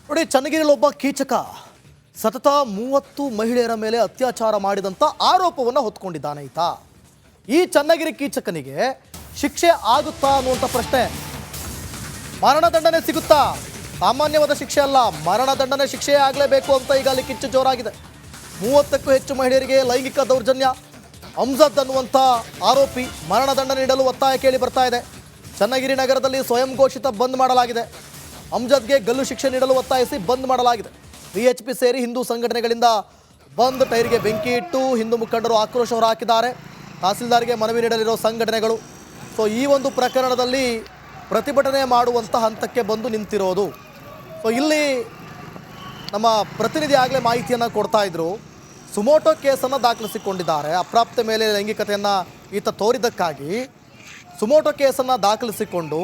ನೋಡಿ, ಚನ್ನಗಿರಿಯಲ್ಲಿ ಒಬ್ಬ ಕೀಚಕ ಸತತ 30 ಮಹಿಳೆಯರ ಮೇಲೆ ಅತ್ಯಾಚಾರ ಮಾಡಿದಂಥ ಆರೋಪವನ್ನು ಹೊತ್ಕೊಂಡಿದ್ದಾನೆ ಈತ. ಈ ಚನ್ನಗಿರಿ ಕೀಚಕನಿಗೆ ಶಿಕ್ಷೆ ಆಗುತ್ತಾ ಅನ್ನುವಂಥ ಪ್ರಶ್ನೆ. ಮರಣದಂಡನೆ ಸಿಗುತ್ತಾ? ಸಾಮಾನ್ಯವಾದ ಶಿಕ್ಷೆ ಅಲ್ಲ, ಮರಣದಂಡನೆ ಶಿಕ್ಷೆ ಆಗಲೇಬೇಕು ಅಂತ ಈಗ ಅಲ್ಲಿ ಕಿಚ್ಚು ಜೋರಾಗಿದೆ. 30ಕ್ಕೂ ಹೆಚ್ಚು ಮಹಿಳೆಯರಿಗೆ ಲೈಂಗಿಕ ದೌರ್ಜನ್ಯ. ಅಮ್ಜದ್ ಅನ್ನುವಂಥ ಆರೋಪಿ ಮರಣದಂಡನೆ ನೀಡಲು ಒತ್ತಾಯ ಕೇಳಿ ಬರ್ತಾ ಇದೆ. ಚನ್ನಗಿರಿ ನಗರದಲ್ಲಿ ಸ್ವಯಂ ಘೋಷಿತ ಬಂದ್ ಮಾಡಲಾಗಿದೆ. ಅಮ್ಜದ್ಗೆ ಗಲ್ಲು ಶಿಕ್ಷೆ ನೀಡಲು ಒತ್ತಾಯಿಸಿ ಬಂದ್ ಮಾಡಲಾಗಿದೆ. ವಿಎಚ್ಪಿ ಸೇರಿ ಹಿಂದೂ ಸಂಘಟನೆಗಳಿಂದ ಬಂದ್ ಟೈರ್ಗೆ ಬೆಂಕಿ ಇಟ್ಟು ಹಿಂದೂ ಮುಖಂಡರು ಆಕ್ರೋಶ ಹೊರಹಾಕಿದ್ದಾರೆ. ತಹಸೀಲ್ದಾರ್ಗೆ ಮನವಿ ನೀಡಲಿರೋ ಸಂಘಟನೆಗಳು. ಸೊ ಈ ಒಂದು ಪ್ರಕರಣದಲ್ಲಿ ಪ್ರತಿಭಟನೆ ಮಾಡುವಂಥ ಹಂತಕ್ಕೆ ಬಂದು ನಿಂತಿರೋದು. ಸೊ ಇಲ್ಲಿ ನಮ್ಮ ಪ್ರತಿನಿಧಿ ಆಗಲೇ ಮಾಹಿತಿಯನ್ನು ಕೊಡ್ತಾ ಇದ್ರು. ಸುಮೋಟೋ ಕೇಸನ್ನು ದಾಖಲಿಸಿಕೊಂಡಿದ್ದಾರೆ. ಅಪ್ರಾಪ್ತ ಮೇಲೆ ಲೈಂಗಿಕತೆಯನ್ನು ಈತ ತೋರಿದ್ದಕ್ಕಾಗಿ ಸುಮೋಟೋ ಕೇಸನ್ನು ದಾಖಲಿಸಿಕೊಂಡು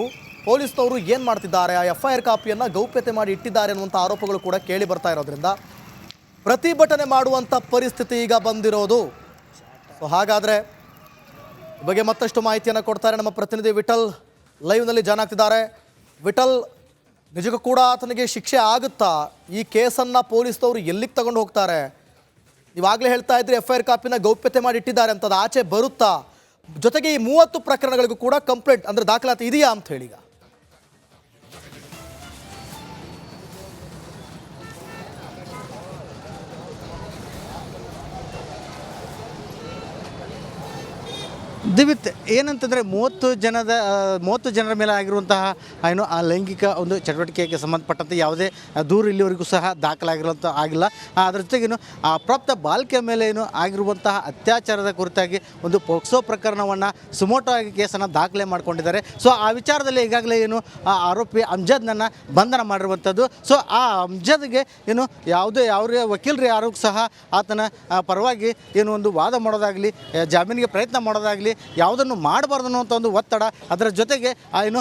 ಪೊಲೀಸ್ನವರು ಏನು ಮಾಡ್ತಿದ್ದಾರೆ, ಆ FIR ಕಾಪಿಯನ್ನು ಗೌಪ್ಯತೆ ಮಾಡಿ ಇಟ್ಟಿದ್ದಾರೆ ಅನ್ನುವಂಥ ಆರೋಪಗಳು ಕೂಡ ಕೇಳಿ ಬರ್ತಾ ಇರೋದ್ರಿಂದ ಪ್ರತಿಭಟನೆ ಮಾಡುವಂಥ ಪರಿಸ್ಥಿತಿ ಈಗ ಬಂದಿರೋದು. ಸೊ ಹಾಗಾದರೆ ಈ ಬಗ್ಗೆ ಮತ್ತಷ್ಟು ಮಾಹಿತಿಯನ್ನು ಕೊಡ್ತಾರೆ ನಮ್ಮ ಪ್ರತಿನಿಧಿ ವಿಠಲ್. ಲೈವ್ನಲ್ಲಿ ಜಾಯ್ನ್ ಆಗ್ತಿದ್ದಾರೆ. ವಿಠಲ್, ನಿಜಕ್ಕೂ ಕೂಡ ಆತನಿಗೆ ಶಿಕ್ಷೆ ಆಗುತ್ತಾ? ಈ ಕೇಸನ್ನು ಪೊಲೀಸ್ನವರು ಎಲ್ಲಿಗೆ ತಗೊಂಡು ಹೋಗ್ತಾರೆ? ನೀವಾಗಲೇ ಹೇಳ್ತಾ ಇದ್ರಿ FIR ಕಾಪಿನ ಗೌಪ್ಯತೆ ಮಾಡಿ ಇಟ್ಟಿದ್ದಾರೆ ಅಂತದ್ದು ಆಚೆ ಬರುತ್ತಾ? ಜೊತೆಗೆ ಈ 30 ಪ್ರಕರಣಗಳಿಗೂ ಕೂಡ ಕಂಪ್ಲೇಂಟ್ ಅಂದರೆ ದಾಖಲಾತಿ ಇದೆಯಾ ಅಂತ ಹೇಳಿ ಈಗ ದಿವಿತ್ ಏನಂತಂದರೆ 30 ಜನರ ಮೇಲೆ ಆಗಿರುವಂತಹ ಏನು ಆ ಲೈಂಗಿಕ ಒಂದು ಚಟುವಟಿಕೆಗೆ ಸಂಬಂಧಪಟ್ಟಂತೆ ಯಾವುದೇ ದೂರು ಇಲ್ಲಿವರೆಗೂ ಸಹ ದಾಖಲಾಗಿರುವಂಥ ಆಗಿಲ್ಲ. ಅದರ ಜೊತೆಗೇನು ಆ ಅಪ್ರಾಪ್ತ ಬಾಲಿಕೆಯ ಮೇಲೆ ಏನು ಆಗಿರುವಂತಹ ಅತ್ಯಾಚಾರದ ಕುರಿತಾಗಿ ಒಂದು ಪೋಕ್ಸೋ ಪ್ರಕರಣವನ್ನು ಸುಮೋಟೋ ಆಗಿ ಕೇಸನ್ನು ದಾಖಲೆ ಮಾಡಿಕೊಂಡಿದ್ದಾರೆ. ಸೊ ಆ ವಿಚಾರದಲ್ಲಿ ಈಗಾಗಲೇ ಏನು ಆ ಆರೋಪಿ ಅಮ್ಜದ್ನನ್ನು ಬಂಧನ ಮಾಡಿರುವಂಥದ್ದು. ಸೊ ಆ ಅಮ್ಜದ್ಗೆ ಏನು ಯಾವುದೇ ವಕೀಲರು ಯಾರೂ ಸಹ ಆತನ ಪರವಾಗಿ ಏನು ಒಂದು ವಾದ ಮಾಡೋದಾಗಲಿ, ಜಾಮೀನಿಗೆ ಪ್ರಯತ್ನ ಮಾಡೋದಾಗಲಿ ಯಾವುದನ್ನು ಮಾಡಬಾರ್ದು ಅನ್ನುವಂಥ ಒಂದು ಒತ್ತಡ, ಅದರ ಜೊತೆಗೆ ಏನು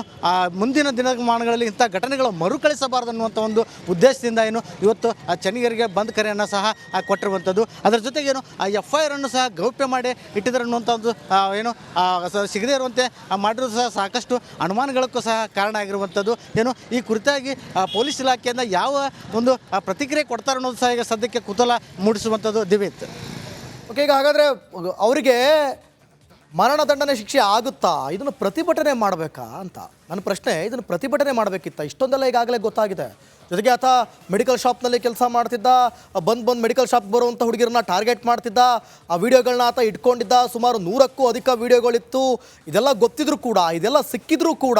ಮುಂದಿನ ದಿನಮಾನಗಳಲ್ಲಿ ಇಂಥ ಘಟನೆಗಳು ಮರುಕಳಿಸಬಾರ್ದು ಅನ್ನುವಂಥ ಒಂದು ಉದ್ದೇಶದಿಂದ ಏನು ಇವತ್ತು ಆ ಚನ್ನಗಿರಿಗೆ ಬಂದ್ ಕರೆಯನ್ನು ಸಹ ಕೊಟ್ಟಿರುವಂಥದ್ದು. ಅದರ ಜೊತೆಗೇನು ಆ FIR ಅನ್ನು ಸಹ ಗೌಪ್ಯ ಮಾಡಿ ಇಟ್ಟಿದ್ದಾರೆ ಅನ್ನುವಂಥದ್ದು ಏನು ಸಿಗದೇ ಇರುವಂತೆ ಮಾಡಿರೋದು ಸಹ ಸಾಕಷ್ಟು ಅನುಮಾನಗಳಕ್ಕೂ ಸಹ ಕಾರಣ ಆಗಿರುವಂಥದ್ದು. ಏನು ಈ ಕುರಿತಾಗಿ ಪೊಲೀಸ್ ಇಲಾಖೆಯಿಂದ ಯಾವ ಒಂದು ಪ್ರತಿಕ್ರಿಯೆ ಕೊಡ್ತಾರೆ ಅನ್ನೋದು ಸಹ ಈಗ ಸದ್ಯಕ್ಕೆ ಕುತೂಹಲ ಮೂಡಿಸುವಂಥದ್ದು. ದಿವಿತ್, ಓಕೆ, ಈಗ ಹಾಗಾದರೆ ಅವರಿಗೆ ಮರಣದಂಡನೆ ಶಿಕ್ಷೆ ಆಗುತ್ತಾ? ಇದನ್ನು ಪ್ರತಿಭಟನೆ ಮಾಡಬೇಕಾ ಅಂತ ನನ್ನ ಪ್ರಶ್ನೆ. ಇದನ್ನು ಪ್ರತಿಭಟನೆ ಮಾಡಬೇಕಿತ್ತ? ಇಷ್ಟೊಂದೆಲ್ಲ ಈಗಾಗಲೇ ಗೊತ್ತಾಗಿದೆ. ಜೊತೆಗೆ ಆತ ಮೆಡಿಕಲ್ ಶಾಪ್ನಲ್ಲಿ ಕೆಲಸ ಮಾಡ್ತಿದ್ದ, ಬಂದು ಮೆಡಿಕಲ್ ಶಾಪ್ ಬರುವಂಥ ಹುಡುಗಿರನ್ನ ಟಾರ್ಗೆಟ್ ಮಾಡ್ತಿದ್ದ, ಆ ವಿಡಿಯೋಗಳನ್ನ ಆತ ಇಟ್ಕೊಂಡಿದ್ದ. ಸುಮಾರು 100ಕ್ಕೂ ಅಧಿಕ ವಿಡಿಯೋಗಳಿತ್ತು. ಇದೆಲ್ಲ ಗೊತ್ತಿದ್ರೂ ಕೂಡ, ಇದೆಲ್ಲ ಸಿಕ್ಕಿದ್ರೂ ಕೂಡ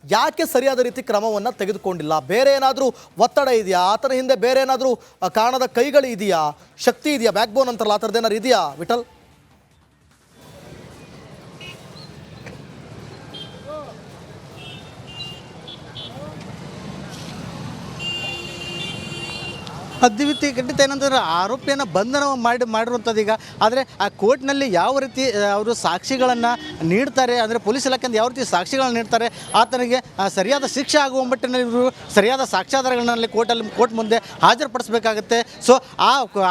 ಯಾಕೆ ಸರಿಯಾದ ರೀತಿ ಕ್ರಮವನ್ನು ತೆಗೆದುಕೊಂಡಿಲ್ಲ? ಬೇರೆ ಏನಾದರೂ ಒತ್ತಡ ಇದೆಯಾ? ಆತನ ಹಿಂದೆ ಬೇರೆ ಏನಾದರೂ ಕಾರಣದ ಕೈಗಳು ಇದೆಯಾ? ಶಕ್ತಿ ಇದೆಯಾ? ಬ್ಯಾಕ್ ಬೋನ್ ಅಂತಾರಲ್ಲ, ಆ ಥರದ್ದು ಏನಾದ್ರು ಇದೆಯಾ ವಿಠಲ್? ಅದ್ವಿತಿ ಖಂಡಿತ ಏನಂತಂದರೆ ಆರೋಪಿಯನ್ನು ಬಂಧನ ಮಾಡಿರುವಂಥದ್ದು ಈಗ. ಆದರೆ ಆ ಕೋರ್ಟ್ನಲ್ಲಿ ಯಾವ ರೀತಿ ಅವರು ಸಾಕ್ಷಿಗಳನ್ನು ನೀಡ್ತಾರೆ, ಅಂದರೆ ಪೊಲೀಸ್ ಇಲಾಖೆಯಿಂದ ಯಾವ ರೀತಿ ಸಾಕ್ಷಿಗಳನ್ನು ನೀಡ್ತಾರೆ, ಆತನಿಗೆ ಸರಿಯಾದ ಶಿಕ್ಷೆ ಆಗುವ ಮಟ್ಟಿನಲ್ಲಿ ಇವರು ಸರಿಯಾದ ಸಾಕ್ಷ್ಯಾಧಾರಗಳಲ್ಲಿ ಕೋರ್ಟ್ ಮುಂದೆ ಹಾಜರುಪಡಿಸಬೇಕಾಗುತ್ತೆ. ಸೊ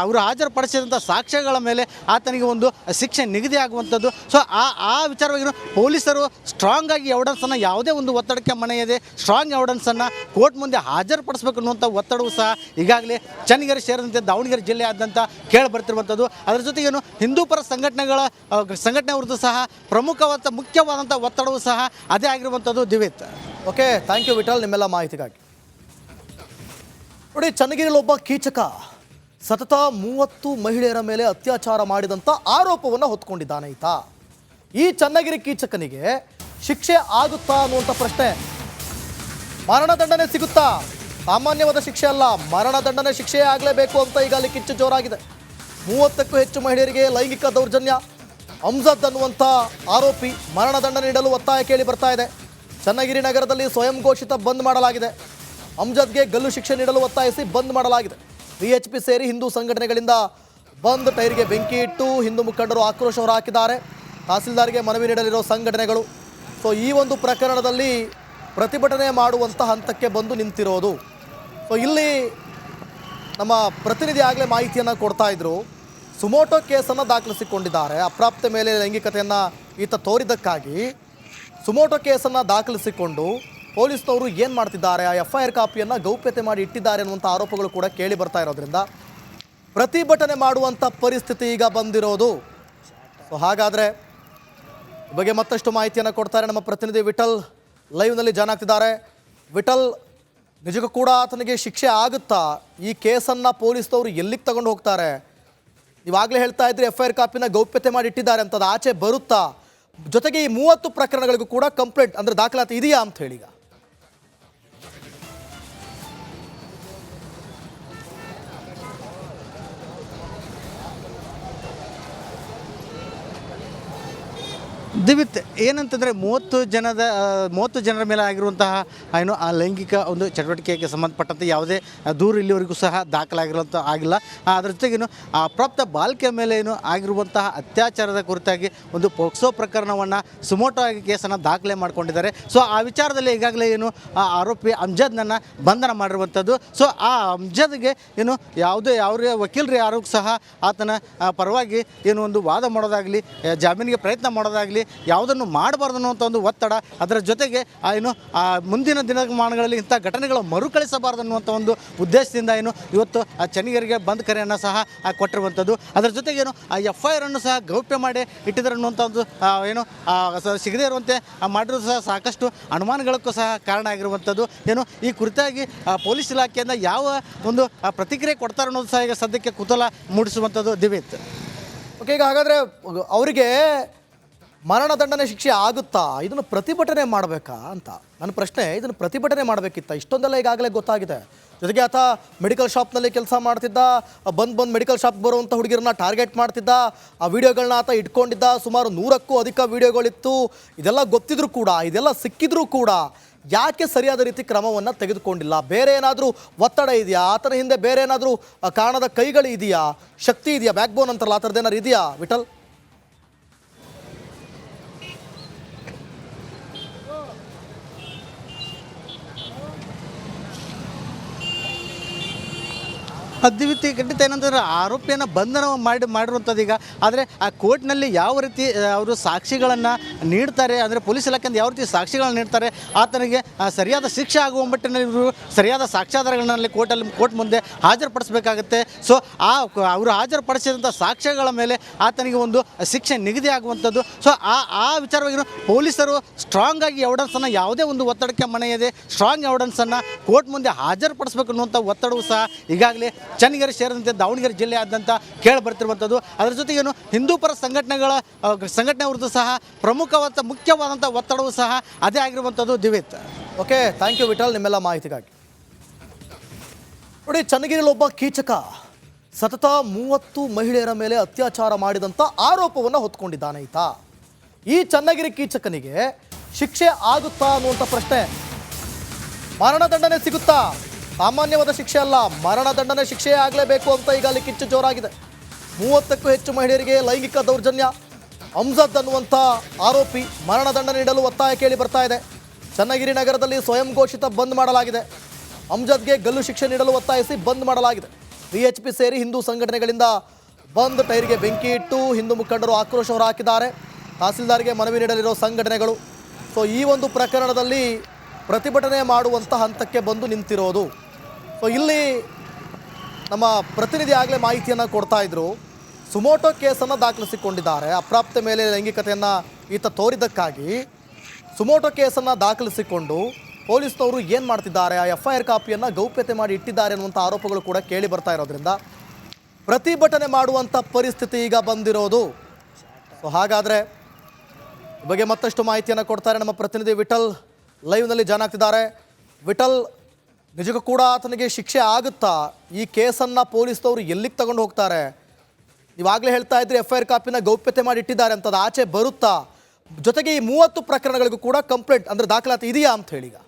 ಅವರು ಹಾಜರುಪಡಿಸಿದಂಥ ಸಾಕ್ಷ್ಯಗಳ ಮೇಲೆ ಆತನಿಗೆ ಒಂದು ಶಿಕ್ಷೆ ನಿಗದಿ ಆಗುವಂಥದ್ದು. ಸೊ ಆ ವಿಚಾರವಾಗಿ ಪೊಲೀಸರು ಸ್ಟ್ರಾಂಗ್ ಆಗಿ ಎವಿಡೆನ್ಸನ್ನು, ಯಾವುದೇ ಒಂದು ಒತ್ತಡಕ್ಕೆ ಮಣಿಯದೆ ಸ್ಟ್ರಾಂಗ್ ಎವಿಡೆನ್ಸನ್ನು ಕೋರ್ಟ್ ಮುಂದೆ ಹಾಜರುಪಡಿಸಬೇಕು ಅನ್ನುವಂಥ ಒತ್ತಡವೂ ಸಹ ಈಗಾಗಲೇ ಚನ್ನಗಿರಿ ಸೇರಿದಂತೆ ದಾವಣಗೆರೆ ಜಿಲ್ಲೆಯಾದ್ಯಂತ ಕೇಳಿ ಬರ್ತಿರುವಂಥದ್ದು. ಅದರ ಜೊತೆಗೇನು ಹಿಂದೂ ಪರ ಸಂಘಟನೆ ವಿರುದ್ಧ ಸಹ ಮುಖ್ಯವಾದಂಥ ಒತ್ತಡವೂ ಸಹ ಅದೇ ಆಗಿರುವಂಥದ್ದು. ದಿವಿತ್, ಓಕೆ, ಥ್ಯಾಂಕ್ ಯು ವಿಠಲ್ ನಿಮ್ಮೆಲ್ಲ ಮಾಹಿತಿಗಾಗಿ. ನೋಡಿ, ಚನ್ನಗಿರಿಯಲ್ಲಿ ಒಬ್ಬ ಕೀಚಕ ಸತತ 30 ಮಹಿಳೆಯರ ಮೇಲೆ ಅತ್ಯಾಚಾರ ಮಾಡಿದಂಥ ಆರೋಪವನ್ನು ಹೊತ್ಕೊಂಡಿದ್ದಾನೆ ಈತ. ಈ ಚನ್ನಗಿರಿ ಕೀಚಕನಿಗೆ ಶಿಕ್ಷೆ ಆಗುತ್ತಾ ಅನ್ನುವಂಥ ಪ್ರಶ್ನೆ. ಮರಣದಂಡನೆ ಸಿಗುತ್ತಾ? ಸಾಮಾನ್ಯವಾದ ಶಿಕ್ಷೆ ಅಲ್ಲ, ಮರಣದಂಡನೆ ಶಿಕ್ಷೆ ಆಗಲೇಬೇಕು ಅಂತ ಈಗ ಅಲ್ಲಿ ಕಿಚ್ಚು ಜೋರಾಗಿದೆ. 30ಕ್ಕೂ ಹೆಚ್ಚು ಮಹಿಳೆಯರಿಗೆ ಲೈಂಗಿಕ ದೌರ್ಜನ್ಯ. ಅಮ್ಜದ್ ಅನ್ನುವಂಥ ಆರೋಪಿ ಮರಣದಂಡನೆ ನೀಡಲು ಒತ್ತಾಯ ಕೇಳಿ ಬರ್ತಾ ಇದೆ. ಚನ್ನಗಿರಿ ನಗರದಲ್ಲಿ ಸ್ವಯಂ ಘೋಷಿತ ಬಂದ್ ಮಾಡಲಾಗಿದೆ. ಅಮ್ಜದ್ಗೆ ಗಲ್ಲು ಶಿಕ್ಷೆ ನೀಡಲು ಒತ್ತಾಯಿಸಿ ಬಂದ್ ಮಾಡಲಾಗಿದೆ. ವಿಎಚ್ಪಿ ಸೇರಿ ಹಿಂದೂ ಸಂಘಟನೆಗಳಿಂದ ಬಂದ್ ಟೈರ್ಗೆ ಬೆಂಕಿ ಇಟ್ಟು ಹಿಂದೂ ಮುಖಂಡರು ಆಕ್ರೋಶ ಹೊರಹಾಕಿದ್ದಾರೆ. ತಹಸೀಲ್ದಾರ್ಗೆ ಮನವಿ ನೀಡಲಿರೋ ಸಂಘಟನೆಗಳು. ಸೊ ಈ ಒಂದು ಪ್ರಕರಣದಲ್ಲಿ ಪ್ರತಿಭಟನೆ ಮಾಡುವಂಥ ಹಂತಕ್ಕೆ ಬಂದು ನಿಂತಿರೋದು. ಸೊ ಇಲ್ಲಿ ನಮ್ಮ ಪ್ರತಿನಿಧಿ ಆಗಲೇ ಮಾಹಿತಿಯನ್ನು ಕೊಡ್ತಾ ಇದ್ರು. ಸುಮೋಟೋ ಕೇಸನ್ನು ದಾಖಲಿಸಿಕೊಂಡಿದ್ದಾರೆ. ಅಪ್ರಾಪ್ತ ಮೇಲೆ ಲೈಂಗಿಕತೆಯನ್ನು ಈತ ತೋರಿದ್ದಕ್ಕಾಗಿ ಸುಮೋಟೋ ಕೇಸನ್ನು ದಾಖಲಿಸಿಕೊಂಡು ಪೊಲೀಸ್ನವರು ಏನು ಮಾಡ್ತಿದ್ದಾರೆ, ಆ FIR ಕಾಪಿಯನ್ನು ಗೌಪ್ಯತೆ ಮಾಡಿ ಇಟ್ಟಿದ್ದಾರೆ ಅನ್ನುವಂಥ ಆರೋಪಗಳು ಕೂಡ ಕೇಳಿ ಬರ್ತಾ ಇರೋದ್ರಿಂದ ಪ್ರತಿಭಟನೆ ಮಾಡುವಂಥ ಪರಿಸ್ಥಿತಿ ಈಗ ಬಂದಿರೋದು. ಸೊ ಹಾಗಾದರೆ ಈ ಬಗ್ಗೆ ಮತ್ತಷ್ಟು ಮಾಹಿತಿಯನ್ನು ಕೊಡ್ತಾರೆ ನಮ್ಮ ಪ್ರತಿನಿಧಿ ವಿಠಲ್, ಲೈವ್ನಲ್ಲಿ ಜಾಯ್ನ್ ಆಗ್ತಿದ್ದಾರೆ. ವಿಠಲ್, ನಿಜಕ್ಕೂ ಕೂಡ ಆತನಿಗೆ ಶಿಕ್ಷೆ ಆಗುತ್ತಾ? ಈ ಕೇಸನ್ನು ಪೊಲೀಸ್ನವರು ಎಲ್ಲಿಗೆ ತಗೊಂಡು ಹೋಗ್ತಾರೆ? ನೀವಾಗಲೇ ಹೇಳ್ತಾ ಇದ್ರಿ FIR ಕಾಪಿನ ಗೌಪ್ಯತೆ ಮಾಡಿ ಇಟ್ಟಿದ್ದಾರೆ ಅಂತ, ಅದು ಆಚೆ ಬರುತ್ತಾ? ಜೊತೆಗೆ ಈ 30 ಪ್ರಕರಣಗಳಿಗೂ ಕೂಡ ಕಂಪ್ಲೇಂಟ್ ಅಂದರೆ ದಾಖಲಾತಿ ಇದೆಯಾ ಅಂತ ಹೇಳಿ ಈಗ ದಿವಿತ್ ಏನಂತಂದರೆ 30 ಜನರ ಮೇಲೆ ಆಗಿರುವಂತಹ ಏನು ಆ ಲೈಂಗಿಕ ಒಂದು ಚಟುವಟಿಕೆಗೆ ಸಂಬಂಧಪಟ್ಟಂತೆ ಯಾವುದೇ ದೂರು ಇಲ್ಲಿವರೆಗೂ ಸಹ ದಾಖಲಾಗಿರುವಂಥ ಆಗಿಲ್ಲ. ಅದರ ಜೊತೆಗೇನು ಆ ಅಪ್ರಾಪ್ತ ಬಾಲಿಕೆಯ ಮೇಲೆ ಏನು ಆಗಿರುವಂತಹ ಅತ್ಯಾಚಾರದ ಕುರಿತಾಗಿ ಒಂದು ಪೋಕ್ಸೋ ಪ್ರಕರಣವನ್ನು ಸುಮೋಟೋ ಆಗಿ ಕೇಸನ್ನು ದಾಖಲೆ ಮಾಡಿಕೊಂಡಿದ್ದಾರೆ. ಸೊ ಆ ವಿಚಾರದಲ್ಲಿ ಈಗಾಗಲೇ ಏನು ಆ ಆರೋಪಿ ಅಮ್ಜದ್ನನ್ನು ಬಂಧನ ಮಾಡಿರುವಂಥದ್ದು. ಸೊ ಆ ಅಮ್ಜದ್ಗೆ ಏನು ಯಾವುದೇ ವಕೀಲರು ಯಾರೂ ಸಹ ಆತನ ಪರವಾಗಿ ಏನು ಒಂದು ವಾದ ಮಾಡೋದಾಗಲಿ, ಜಾಮೀನಿಗೆ ಪ್ರಯತ್ನ ಮಾಡೋದಾಗಲಿ ಯಾವುದನ್ನು ಮಾಡಬಾರ್ದು ಅನ್ನುವಂಥ ಒಂದು ಒತ್ತಡ, ಅದರ ಜೊತೆಗೆ ಏನು ಮುಂದಿನ ದಿನಮಾನಗಳಲ್ಲಿ ಇಂಥ ಘಟನೆಗಳು ಮರುಕಳಿಸಬಾರ್ದು ಅನ್ನುವಂಥ ಒಂದು ಉದ್ದೇಶದಿಂದ ಏನು ಇವತ್ತು ಆ ಚನ್ನಗಿರಿಗೆ ಬಂದ್ ಕರೆಯನ್ನು ಸಹ ಕೊಟ್ಟಿರುವಂಥದ್ದು. ಅದರ ಜೊತೆಗೇನು ಆ FIR ಅನ್ನು ಸಹ ಗೌಪ್ಯ ಮಾಡಿ ಇಟ್ಟಿದ್ದಾರೆ ಅನ್ನುವಂಥ ಒಂದು ಏನು ಸಿಗದೇ ಇರುವಂತೆ ಮಾಡಿರೋದು ಸಹ ಸಾಕಷ್ಟು ಅನುಮಾನಗಳಕ್ಕೂ ಸಹ ಕಾರಣ ಆಗಿರುವಂಥದ್ದು. ಏನು ಈ ಕುರಿತಾಗಿ ಪೊಲೀಸ್ ಇಲಾಖೆಯಿಂದ ಯಾವ ಒಂದು ಪ್ರತಿಕ್ರಿಯೆ ಕೊಡ್ತಾರೆ ಅನ್ನೋದು ಸಹ ಈಗ ಸದ್ಯಕ್ಕೆ ಕುತೂಹಲ ಮೂಡಿಸುವಂಥದ್ದು. ದಿವಿತ್, ಓಕೆ, ಈಗ ಹಾಗಾದರೆ ಅವರಿಗೆ ಮರಣದಂಡನೆ ಶಿಕ್ಷೆ ಆಗುತ್ತಾ? ಇದನ್ನು ಪ್ರತಿಭಟನೆ ಮಾಡಬೇಕಾ ಅಂತ ನನ್ನ ಪ್ರಶ್ನೆ. ಇದನ್ನು ಪ್ರತಿಭಟನೆ ಮಾಡಬೇಕಿತ್ತ? ಇಷ್ಟೊಂದೆಲ್ಲ ಈಗಾಗಲೇ ಗೊತ್ತಾಗಿದೆ. ಜೊತೆಗೆ ಆತ ಮೆಡಿಕಲ್ ಶಾಪ್ನಲ್ಲಿ ಕೆಲಸ ಮಾಡ್ತಿದ್ದ, ಬಂದು ಮೆಡಿಕಲ್ ಶಾಪ್ ಬರುವಂಥ ಹುಡುಗಿರನ್ನ ಟಾರ್ಗೆಟ್ ಮಾಡ್ತಿದ್ದ, ಆ ವಿಡಿಯೋಗಳನ್ನ ಆತ ಇಟ್ಕೊಂಡಿದ್ದ. ಸುಮಾರು 100ಕ್ಕೂ ಅಧಿಕ ವಿಡಿಯೋಗಳಿತ್ತು. ಇದೆಲ್ಲ ಗೊತ್ತಿದ್ರೂ ಕೂಡ, ಇದೆಲ್ಲ ಸಿಕ್ಕಿದ್ರೂ ಕೂಡ ಯಾಕೆ ಸರಿಯಾದ ರೀತಿ ಕ್ರಮವನ್ನು ತೆಗೆದುಕೊಂಡಿಲ್ಲ? ಬೇರೆ ಏನಾದರೂ ಒತ್ತಡ ಇದೆಯಾ? ಆತನ ಹಿಂದೆ ಬೇರೆ ಏನಾದರೂ ಕಾರಣದ ಕೈಗಳು ಇದೆಯಾ? ಶಕ್ತಿ ಇದೆಯಾ? ಬ್ಯಾಕ್ ಬೋನ್ ಅಂತಾರಲ್ಲ, ಆ ಥರದ್ದು ಏನಾದ್ರು ಇದೆಯಾ ವಿಠಲ್? ದಿವಿತಿ ಖಂಡಿತ ಏನಂತಂದರೆ ಆರೋಪಿಯನ್ನು ಬಂಧನ ಮಾಡಿರುವಂಥದ್ದು ಈಗ. ಆದರೆ ಆ ಕೋರ್ಟ್ನಲ್ಲಿ ಯಾವ ರೀತಿ ಅವರು ಸಾಕ್ಷಿಗಳನ್ನು ನೀಡ್ತಾರೆ, ಅಂದರೆ ಪೊಲೀಸ್ ಇಲಾಖೆಯಿಂದ ಯಾವ ರೀತಿ ಸಾಕ್ಷಿಗಳನ್ನು ನೀಡ್ತಾರೆ, ಆತನಿಗೆ ಸರಿಯಾದ ಶಿಕ್ಷೆ ಆಗುವ ಮಟ್ಟಿನಲ್ಲಿ ಇವರು ಸರಿಯಾದ ಸಾಕ್ಷ್ಯಾಧಾರಗಳಲ್ಲಿ ಕೋರ್ಟ್ ಮುಂದೆ ಹಾಜರುಪಡಿಸಬೇಕಾಗುತ್ತೆ. ಸೊ ಅವರು ಹಾಜರುಪಡಿಸಿದಂಥ ಸಾಕ್ಷ್ಯಗಳ ಮೇಲೆ ಆತನಿಗೆ ಒಂದು ಶಿಕ್ಷೆ ನಿಗದಿ ಆಗುವಂಥದ್ದು. ಸೊ ಆ ವಿಚಾರವಾಗಿ ಪೊಲೀಸರು ಸ್ಟ್ರಾಂಗ್ ಆಗಿ ಎವಿಡೆನ್ಸನ್ನು, ಯಾವುದೇ ಒಂದು ಒತ್ತಡಕ್ಕೆ ಮಣಿಯದೆ ಸ್ಟ್ರಾಂಗ್ ಎವಿಡೆನ್ಸನ್ನು ಕೋರ್ಟ್ ಮುಂದೆ ಹಾಜರುಪಡಿಸಬೇಕು ಅನ್ನುವಂಥ ಒತ್ತಡವೂ ಸಹ ಈಗಾಗಲೇ ಚನ್ನಗಿರಿ ಸೇರಿದಂತೆ ದಾವಣಗೆರೆ ಜಿಲ್ಲೆಯಾದ್ಯಂತ ಕೇಳಿ ಬರ್ತಿರುವಂಥದ್ದು. ಅದರ ಜೊತೆಗೇನು ಹಿಂದೂ ಪರ ಸಂಘಟನೆಯವ್ರದ್ದು ಸಹ ಮುಖ್ಯವಾದಂಥ ಒತ್ತಡವೂ ಸಹ ಅದೇ ಆಗಿರುವಂಥದ್ದು. ದಿವಿತ್, ಓಕೆ, ಥ್ಯಾಂಕ್ ಯು ವಿಠಲ್ ನಿಮ್ಮೆಲ್ಲ ಮಾಹಿತಿಗಾಗಿ. ನೋಡಿ, ಚನ್ನಗಿರಿಯಲ್ಲಿ ಒಬ್ಬ ಕೀಚಕ ಸತತ 30 ಮಹಿಳೆಯರ ಮೇಲೆ ಅತ್ಯಾಚಾರ ಮಾಡಿದಂಥ ಆರೋಪವನ್ನು ಹೊತ್ಕೊಂಡಿದ್ದಾನೆ ಈತ. ಈ ಚನ್ನಗಿರಿ ಕೀಚಕನಿಗೆ ಶಿಕ್ಷೆ ಆಗುತ್ತಾ ಅನ್ನುವಂಥ ಪ್ರಶ್ನೆ. ಮರಣದಂಡನೆ ಸಿಗುತ್ತಾ? ಸಾಮಾನ್ಯವಾದ ಶಿಕ್ಷೆ ಅಲ್ಲ, ಮರಣದಂಡನೆ ಶಿಕ್ಷೆ ಆಗಲೇಬೇಕು ಅಂತ ಈಗ ಅಲ್ಲಿ ಕಿಚ್ಚು ಜೋರಾಗಿದೆ. 30ಕ್ಕೂ ಹೆಚ್ಚು ಮಹಿಳೆಯರಿಗೆ ಲೈಂಗಿಕ ದೌರ್ಜನ್ಯ. ಅಮ್ಜದ್ ಅನ್ನುವಂಥ ಆರೋಪಿ ಮರಣದಂಡನೆ ನೀಡಲು ಒತ್ತಾಯ ಕೇಳಿ ಬರ್ತಾ ಇದೆ. ಚನ್ನಗಿರಿ ನಗರದಲ್ಲಿ ಸ್ವಯಂ ಘೋಷಿತ ಬಂದ್ ಮಾಡಲಾಗಿದೆ. ಅಮ್ಜದ್ಗೆ ಗಲ್ಲು ಶಿಕ್ಷೆ ನೀಡಲು ಒತ್ತಾಯಿಸಿ ಬಂದ್ ಮಾಡಲಾಗಿದೆ. VHP ಸೇರಿ ಹಿಂದೂ ಸಂಘಟನೆಗಳಿಂದ ಬಂದ್ ಟೈರ್ಗೆ ಬೆಂಕಿ ಇಟ್ಟು ಹಿಂದೂ ಮುಖಂಡರು ಆಕ್ರೋಶ ಹೊರಹಾಕಿದ್ದಾರೆ. ತಹಸೀಲ್ದಾರ್ಗೆ ಮನವಿ ನೀಡಲಿರೋ ಸಂಘಟನೆಗಳು. ಸೊ ಈ ಒಂದು ಪ್ರಕರಣದಲ್ಲಿ ಪ್ರತಿಭಟನೆ ಮಾಡುವಂಥ ಹಂತಕ್ಕೆ ಬಂದು ನಿಂತಿರೋದು. ಸೊ ಇಲ್ಲಿ ನಮ್ಮ ಪ್ರತಿನಿಧಿ ಆಗಲೇ ಮಾಹಿತಿಯನ್ನು ಕೊಡ್ತಾ ಇದ್ರು. ಸುಮೋಟೋ ಕೇಸನ್ನು ದಾಖಲಿಸಿಕೊಂಡಿದ್ದಾರೆ. ಅಪ್ರಾಪ್ತ ಮೇಲೆ ಲೈಂಗಿಕತೆಯನ್ನು ಈತ ತೋರಿದ್ದಕ್ಕಾಗಿ ಸುಮೋಟೋ ಕೇಸನ್ನು ದಾಖಲಿಸಿಕೊಂಡು ಪೊಲೀಸ್ನವರು ಏನು ಮಾಡ್ತಿದ್ದಾರೆ, ಆ FIR ಕಾಪಿಯನ್ನು ಗೌಪ್ಯತೆ ಮಾಡಿ ಇಟ್ಟಿದ್ದಾರೆ ಅನ್ನುವಂಥ ಆರೋಪಗಳು ಕೂಡ ಕೇಳಿ ಬರ್ತಾ ಇರೋದ್ರಿಂದ ಪ್ರತಿಭಟನೆ ಮಾಡುವಂಥ ಪರಿಸ್ಥಿತಿ ಈಗ ಬಂದಿರೋದು. ಸೊ ಹಾಗಾದರೆ ಈ ಬಗ್ಗೆ ಮತ್ತಷ್ಟು ಮಾಹಿತಿಯನ್ನು ಕೊಡ್ತಾರೆ ನಮ್ಮ ಪ್ರತಿನಿಧಿ ವಿಠಲ್, ಲೈವ್ನಲ್ಲಿ ಜಾಯ್ನ್ ಆಗ್ತಿದ್ದಾರೆ. ವಿಠಲ್, ನಿಜಕ್ಕೂ ಕೂಡ ಆತನಿಗೆ ಶಿಕ್ಷೆ ಆಗುತ್ತಾ? ಈ ಕೇಸನ್ನು ಪೊಲೀಸ್ನವರು ಎಲ್ಲಿಗೆ ತಗೊಂಡು ಹೋಗ್ತಾರೆ? ನೀವಾಗಲೇ ಹೇಳ್ತಾ ಇದ್ರಿ FIR ಕಾಪಿನ ಗೌಪ್ಯತೆ ಮಾಡಿ ಇಟ್ಟಿದ್ದಾರೆ ಅಂತ, ಅದು ಆಚೆ ಬರುತ್ತಾ? ಜೊತೆಗೆ ಈ 30 ಪ್ರಕರಣಗಳಿಗೂ ಕೂಡ ಕಂಪ್ಲೇಂಟ್ ಅಂದರೆ ದಾಖಲಾತಿ ಇದೆಯಾ ಅಂತ ಹೇಳಿ ಈಗ